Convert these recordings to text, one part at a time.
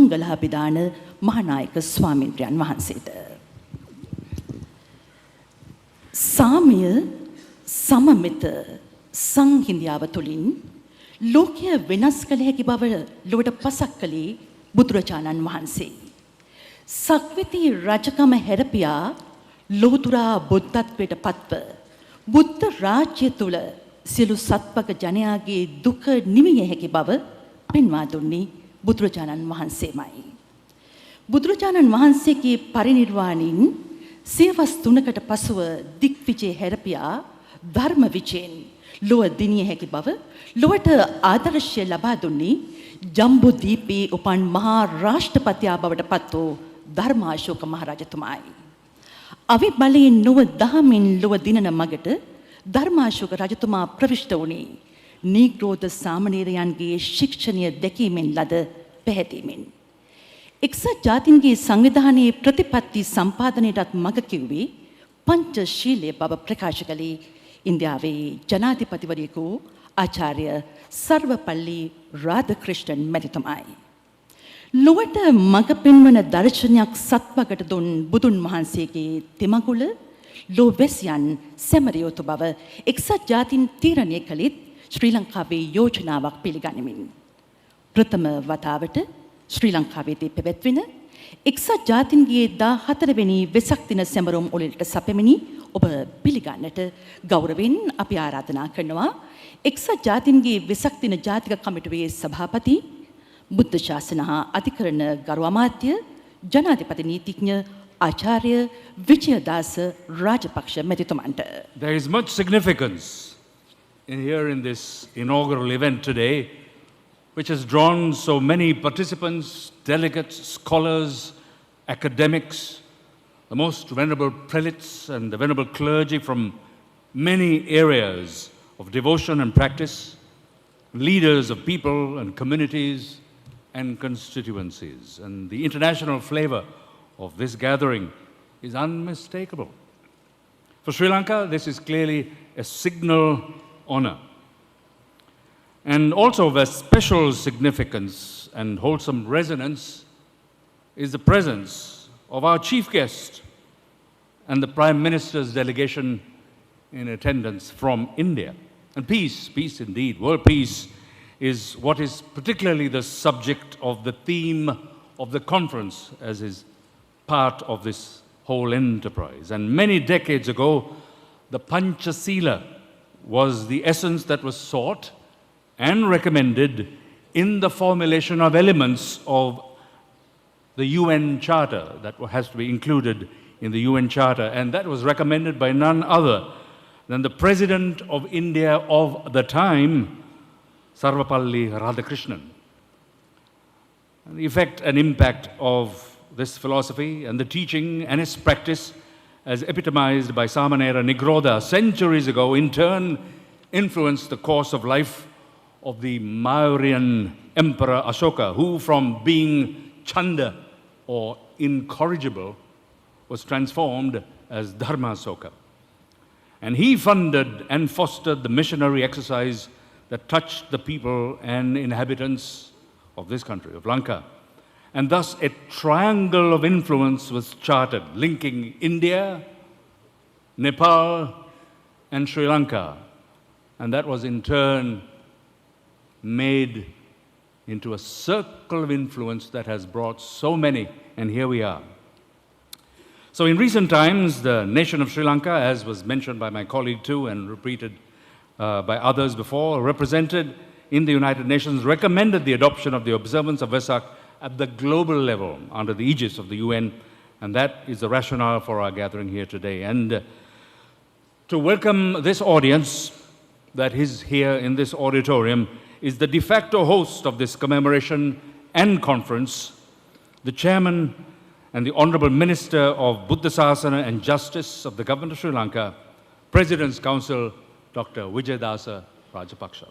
මංගලාභිදාන මහානායක ස්වාමීන් වහන්සේට. සාමය සමමිත සංහිඳියාව තුළින් ලෝකය වෙනස් කළ හැකි බව ලොවට පසක් කළේ බුදුරජාණන් වහන්සේ. සක්විති රජකම හැරපියා ලෝතුරා බුද්ධත්වයට පත්ව බුද්ධ රාජ්‍ය තුල සියලු සත්වක ජනයාගේ දුක නිවිය හැකි බව පෙන්වා දුන්නේ බුදුරජාණන් වහන්සේමයි. බුදුරජාණන් වහන්සේගේ පරිනිර්වාණයෙන් සියවස් 3කට පසුව දික්විජය හැරපියා ධර්ම විජයෙන් ලොව දිනිය හැකි බව ලොවට ආදර්ශය ලබා දුන්නේ ජම්බුද්වීපයේ උපන් මහා රාෂ්ට්‍රපතියා බවට පත් වූ ධර්මාශෝක මහරජතුමායි. අවිබලයෙන් නොව දහමින් ලොව දිනන මගට ධර්මාශෝක රජතුමා ප්‍රවිෂ්ඨ වුණේ නීග්‍රෝධ සාමණේරයන්ගේ ශික්ෂණය දැකීමෙන් ලද පැහැදීමෙන්. එක්සත් ජාතීන්ගේ සංවිධානයේ ප්‍රතිපත්ති සම්පාදනයටත් මඟ කිව්වේ පංචශීලයේ බව ප්‍රකාශ කළේ ඉන්දියාවේ ජනාධිපතිවරයෙකු ආචාර්ය සර්වපල්ලි රාධකෘෂ්ණන් මැතිතුමායි. ලොවට මඟ පෙන්වන දර්ශනයක් සත්වකට දුන් බුදුන් වහන්සේගේ තෙමඟුල ලෝවැසියන් සැමරියොතු බව එක්සත් ජාතීන් තීරණය කළෙත් ශ්‍රී ලංකාවේ යෝජනාවක් පිළිගනිමින්. ප්‍රථම වතාවට ශ්‍රී ලංකාවේදී පැවැත්වෙන එක්සත් ජාතීන්ගේ 14 වෙනි වෙසක් දින සැමරුම් උළෙලට සැපෙමිනි ඔබ පිළිගන්නට ගෞරවයෙන් අපි ආරාධනා කරනවා එක්සත් ජාතීන්ගේ වෙසක් දින ජාතික කමිටුවේ සභාපති බුද්ධ ශාසන හා අධිකරණ ගරු අමාත්‍ය ජනාධිපති නීතිඥ ආචාර්ය Wijeyadasa Rajapaksa මැතිතුමන්ට. There is much significance in this inaugural event today, which has drawn so many participants, delegates, scholars, academics, the most venerable prelates and the venerable clergy from many areas of devotion and practice, leaders of people and communities and constituencies. And the international flavor of this gathering is unmistakable. For Sri Lanka, this is clearly a signal honor. And also of a special significance and wholesome resonance is the presence of our chief guest and the Prime Minister's delegation in attendance from India. And peace indeed, world peace is what is particularly the subject of the theme of the conference as is part of this whole enterprise. And many decades ago, the Panchasila was the essence that was sought and recommended in the formulation of elements of the UN Charter that has to be included in the UN Charter. And that was recommended by none other than the President of India of the time, Sarvapalli Radhakrishnan. And the effect and impact of this philosophy and the teaching and its practice, as epitomized by Samanera Nigrodha centuries ago, in turn influenced the course of life of the Mauryan Emperor Ashoka, who from being Chanda or incorrigible was transformed as Dharmasoka. And he funded and fostered the missionary exercise that touched the people and inhabitants of this country, of Lanka. And thus a triangle of influence was charted, linking India, Nepal, and Sri Lanka. And that was in turn made into a circle of influence that has brought so many, and here we are. So in recent times, the nation of Sri Lanka, as was mentioned by my colleague too and repeated by others before, represented in the United Nations, recommended the adoption of the observance of Vesak at the global level under the aegis of the UN, and that is the rationale for our gathering here today. And to welcome this audience that is here in this auditorium is the de facto host of this commemoration and conference, the chairman and the Honorable Minister of Buddha Sasana and Justice of the Government of Sri Lanka, President's Council, Dr. Vijayadasa Rajapaksha.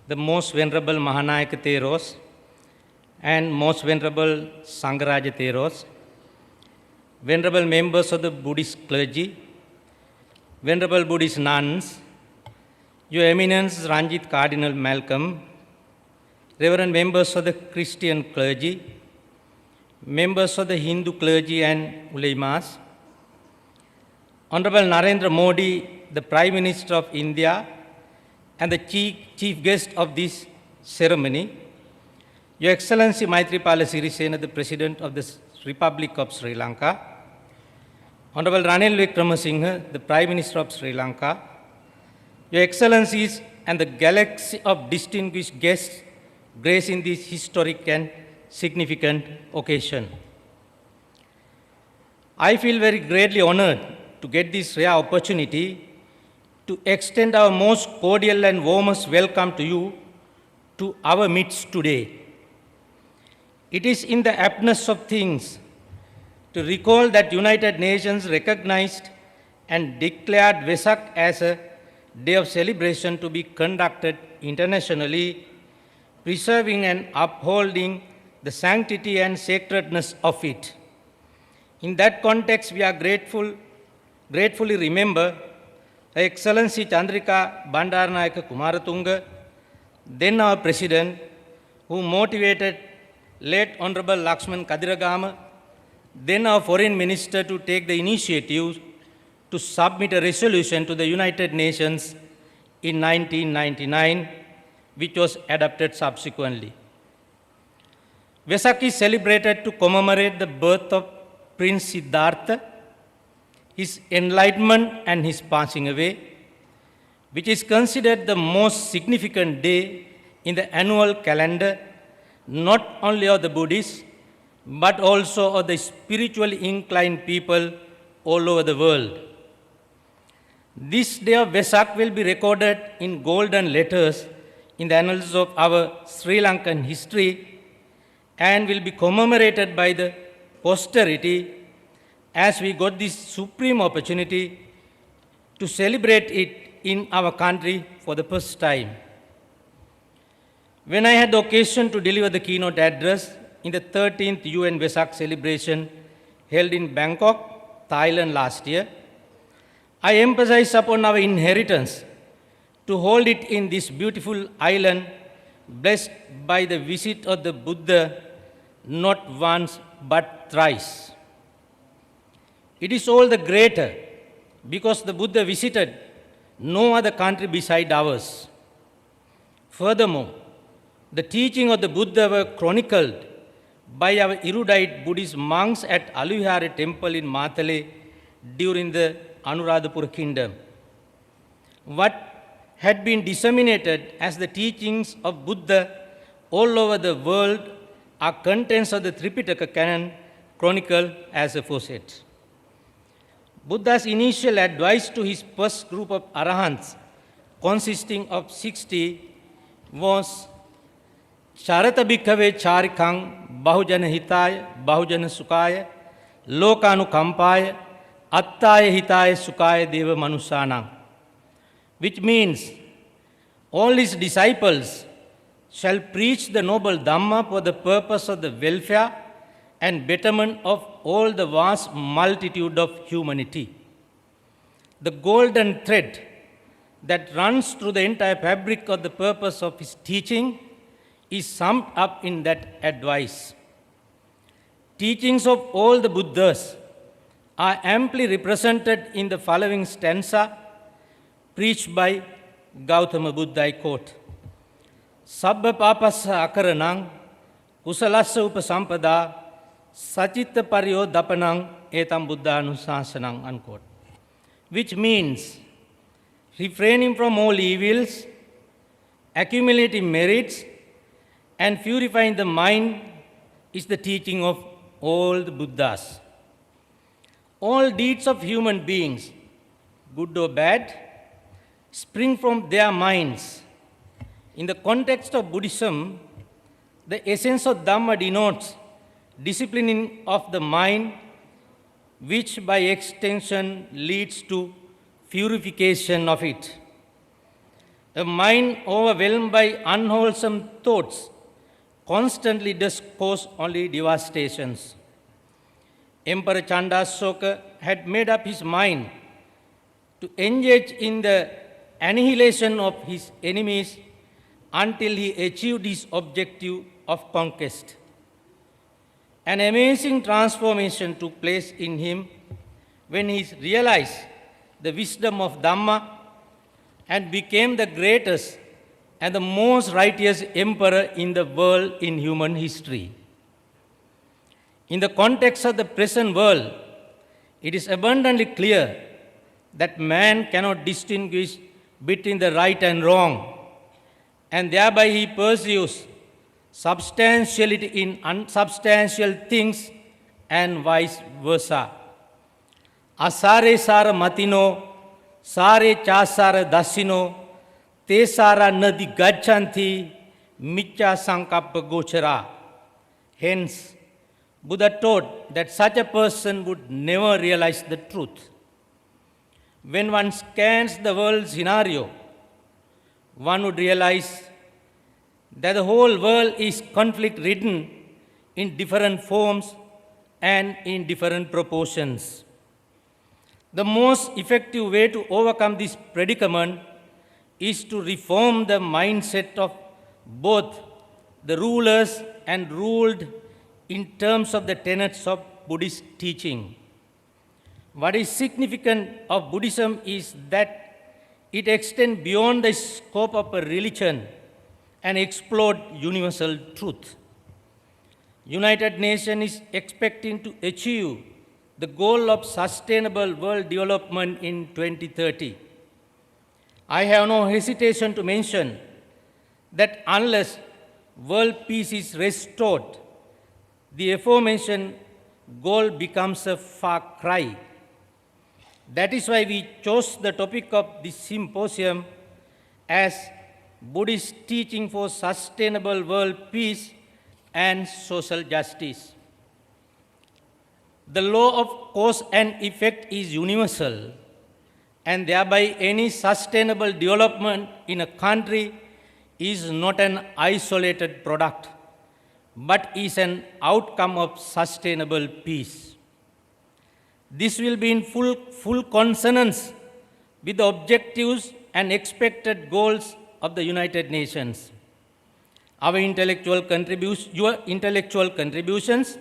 the Most Venerable Mahanayaka Theros and Most Venerable Sangaraja Theros, Venerable members of the Buddhist clergy, Venerable Buddhist nuns, Your Eminence Ranjit Cardinal Malcolm, Reverend members of the Christian clergy, members of the Hindu clergy and ulemas, Honorable Narendra Modi, the Prime Minister of India and the chief guest of this ceremony, Your Excellency Maithripala Sirisena, the President of the Republic of Sri Lanka, Honorable Ranil Wickramasinghe, the Prime Minister of Sri Lanka, Your Excellencies and the galaxy of distinguished guests gracing this historic and significant occasion. I feel very greatly honored to get this rare opportunity to extend our most cordial and warmest welcome to you to our midst today. It is in the aptness of things to recall that United Nations recognized and declared Vesak as a day of celebration to be conducted internationally, preserving and upholding the sanctity and sacredness of it. In that context, we are gratefully remember Her Excellency Chandrika Bandaranayake Kumaratunga, then our President, who motivated late Honorable Lakshman Kadiragama, then our Foreign Minister, to take the initiative to submit a resolution to the United Nations in 1999, which was adopted subsequently. Vesak is celebrated to commemorate the birth of Prince Siddhartha, his enlightenment and his passing away, which is considered the most significant day in the annual calendar, not only of the Buddhists, but also of the spiritually inclined people all over the world. This day of Vesak will be recorded in golden letters in the annals of our Sri Lankan history and will be commemorated by the posterity as we got this supreme opportunity to celebrate it in our country for the first time. When I had the occasion to deliver the keynote address in the 13th UN Vesak celebration held in Bangkok, Thailand last year, I emphasized upon our inheritance to hold it in this beautiful island blessed by the visit of the Buddha not once but thrice. It is all the greater because the Buddha visited no other country beside ours. Furthermore, the teaching of the Buddha were chronicled by our erudite Buddhist monks at Aluvihara temple in Matale during the Anuradhapura kingdom. What had been disseminated as the teachings of Buddha all over the world are contents of the Tripitaka canon chronicled as aforesaid. Buddha's initial advice to his first group of arahants, consisting of 60, was Charata bhikkhave charikang bahujana hitaya bahujana sukaya lokanu kampaya attaya hitaya sukaya deva manusanang, which means all his disciples shall preach the noble Dhamma for the purpose of the welfare and betterment of all the vast multitude of humanity. The golden thread that runs through the entire fabric of the purpose of his teaching is summed up in that advice. Teachings of all the Buddhas are amply represented in the following stanza preached by Gautama Buddha. I quote, Sabba papassa akaranang kusalassa upasampada sacitta pariyo dapanang etam buddhanusasanang, unquote. Which means refraining from all evils, accumulating merits, and purifying the mind is the teaching of all the Buddhas. All deeds of human beings, good or bad, spring from their minds. In the context of Buddhism, the essence of Dhamma denotes disciplining of the mind, which by extension leads to purification of it. A mind overwhelmed by unwholesome thoughts constantly does cause only devastations. Emperor Chandasoka had made up his mind to engage in the annihilation of his enemies until he achieved his objective of conquest. An amazing transformation took place in him when he realized the wisdom of Dhamma and became the greatest and the most righteous emperor in the world in human history. In the context of the present world, it is abundantly clear that man cannot distinguish between the right and wrong, and thereby he pursues substantiality in unsubstantial things and vice versa. Asare sara matino, sare chasara dasino, te sara nadi gachanti, miccha sankappa gochara. Hence, Buddha taught that such a person would never realize the truth. When one scans the world scenario, one would realize that the whole world is conflict-ridden in different forms and in different proportions. The most effective way to overcome this predicament is to reform the mindset of both the rulers and ruled in terms of the tenets of Buddhist teaching. What is significant of Buddhism is that it extends beyond the scope of a religion and explores universal truth. United Nations is expecting to achieve the goal of sustainable world development in 2030. I have no hesitation to mention that unless world peace is restored, the aforementioned goal becomes a far cry. That is why we chose the topic of this symposium as Buddhist teaching for sustainable world peace and social justice. The law of cause and effect is universal, and thereby any sustainable development in a country is not an isolated product, but is an outcome of sustainable peace. This will be in full consonance with the objectives and expected goals of the United Nations. Your intellectual contributions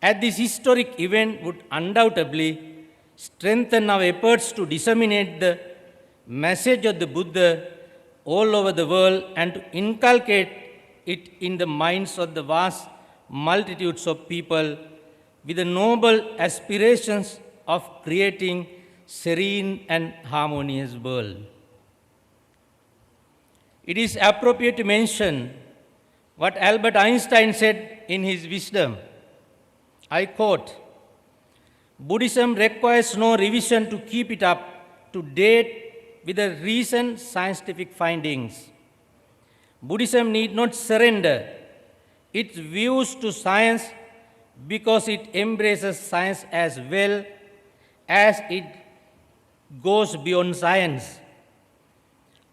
at this historic event would undoubtedly strengthen our efforts to disseminate the message of the Buddha all over the world and to inculcate it in the minds of the vast multitudes of people with the noble aspirations of creating serene and harmonious world. It is appropriate to mention what Albert Einstein said in his wisdom. I quote, "Buddhism requires no revision to keep it up to date with the recent scientific findings. Buddhism need not surrender its views to science because it embraces science as well as it goes beyond science.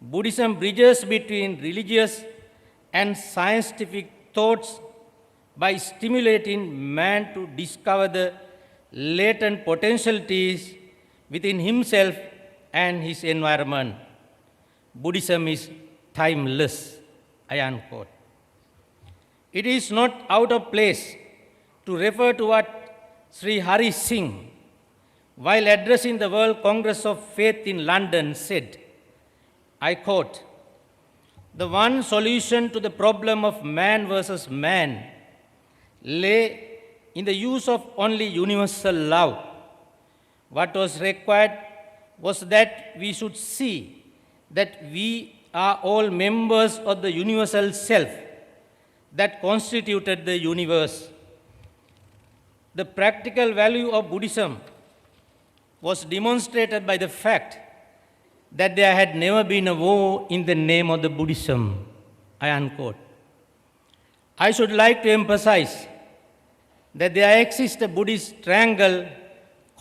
Buddhism bridges between religious and scientific thoughts by stimulating man to discover the latent potentialities within himself and his environment. Buddhism is timeless." I unquote. It is not out of place to refer to what Sri Hari Singh, while addressing the World Congress of Faith in London, said, I quote, "The one solution to the problem of man versus man lay in the use of only universal love. What was required was that we should see that we are all members of the universal self that constituted the universe. The practical value of Buddhism was demonstrated by the fact that there had never been a war in the name of the Buddhism." I unquote. I should like to emphasize that there exists a Buddhist triangle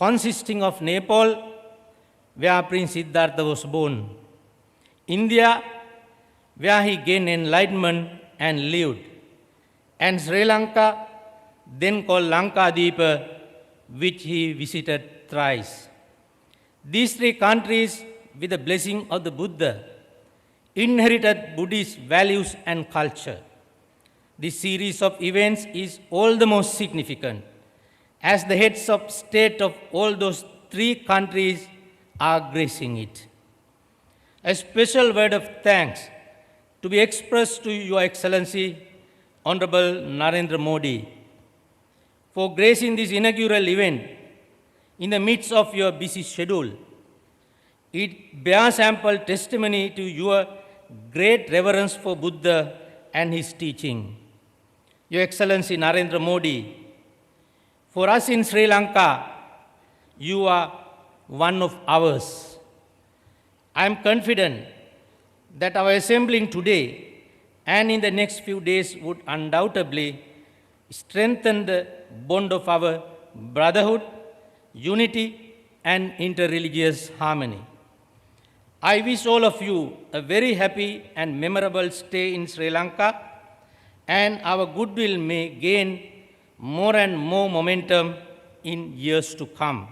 consisting of Nepal, where Prince Siddhartha was born, India, where he gained enlightenment and lived, and Sri Lanka, then called Lanka, which he visited thrice. These three countries, with the blessing of the Buddha, inherited Buddhist values and culture. This series of events is all the more significant as the heads of state of all those three countries are gracing it. A special word of thanks to be expressed to Your Excellency, Honorable Narendra Modi, for gracing this inaugural event in the midst of your busy schedule. It bears ample testimony to your great reverence for Buddha and his teaching. Your Excellency Narendra Modi, for us in Sri Lanka, you are one of ours. I am confident that our assembling today and in the next few days would undoubtedly strengthen the bond of our brotherhood, unity, and interreligious harmony. I wish all of you a very happy and memorable stay in Sri Lanka, and our goodwill may gain more and more momentum in years to come.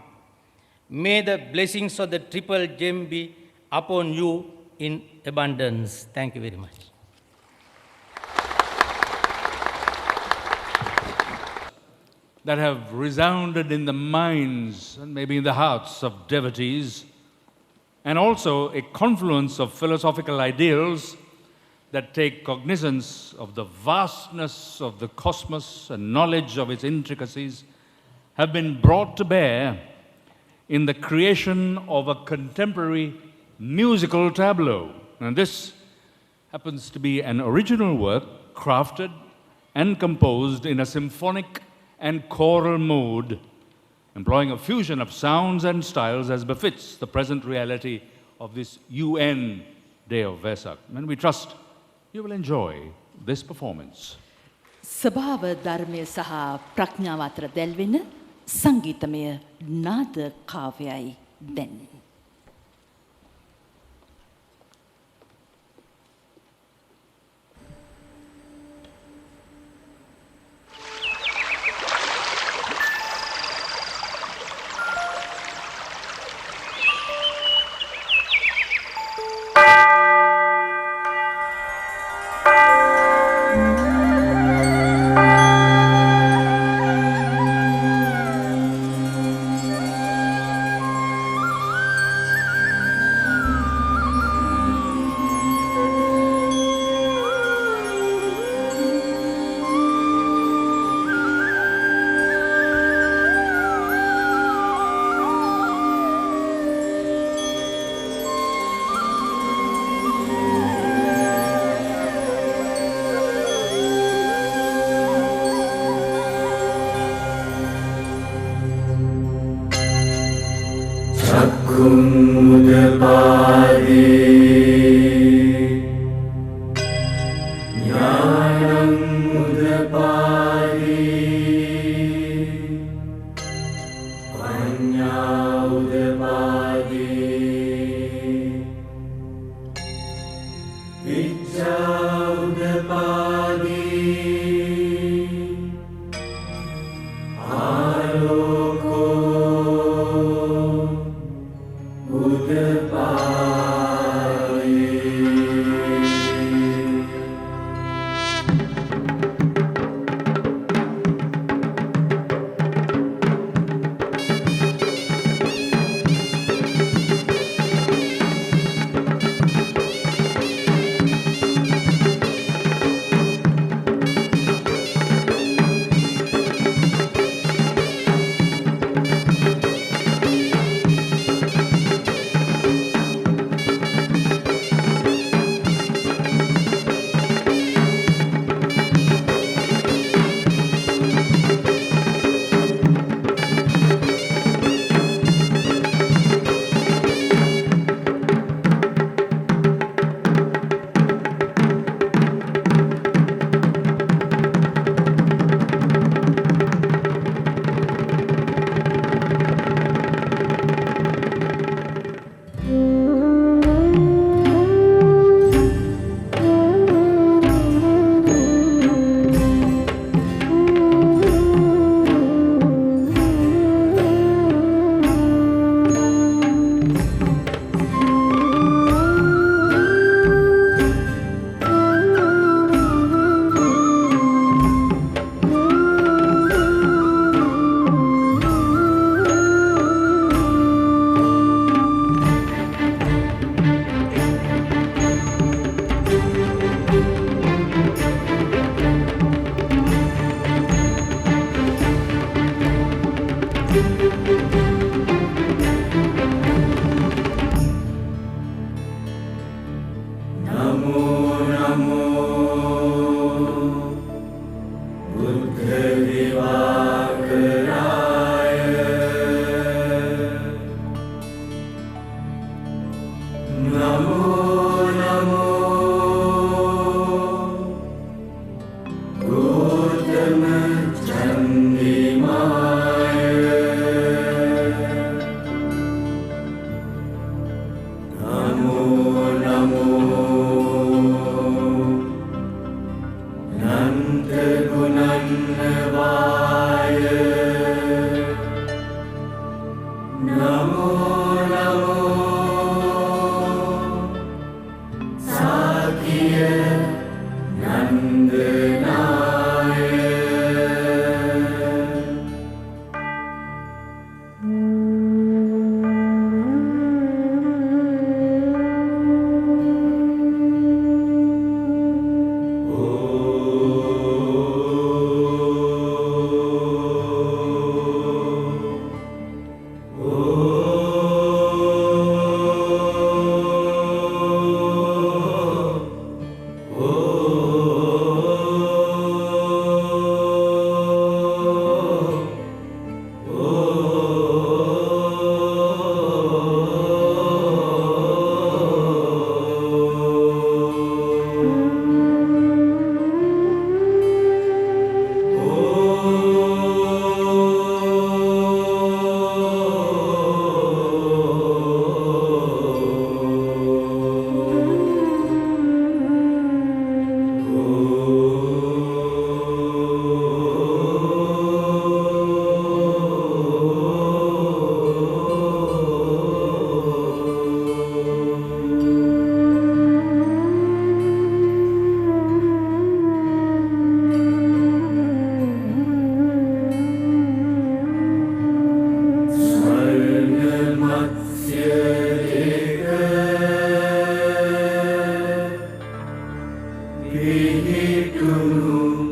May the blessings of the Triple Gem be upon you in abundance. Thank you very much. That have resounded in the minds and maybe in the hearts of devotees, and also a confluence of philosophical ideals that take cognizance of the vastness of the cosmos and knowledge of its intricacies, have been brought to bear in the creation of a contemporary musical tableau. And this happens to be an original work crafted and composed in a symphonic and choral mode, employing a fusion of sounds and styles as befits the present reality of this UN Day of Vesak. And we trust you will enjoy this performance. ස්වභාව ධර්මය සහ ප්‍රඥාව අතර දැල්වෙන සංගීතමය නාද කාව්‍යයි දැන්. Vihitunum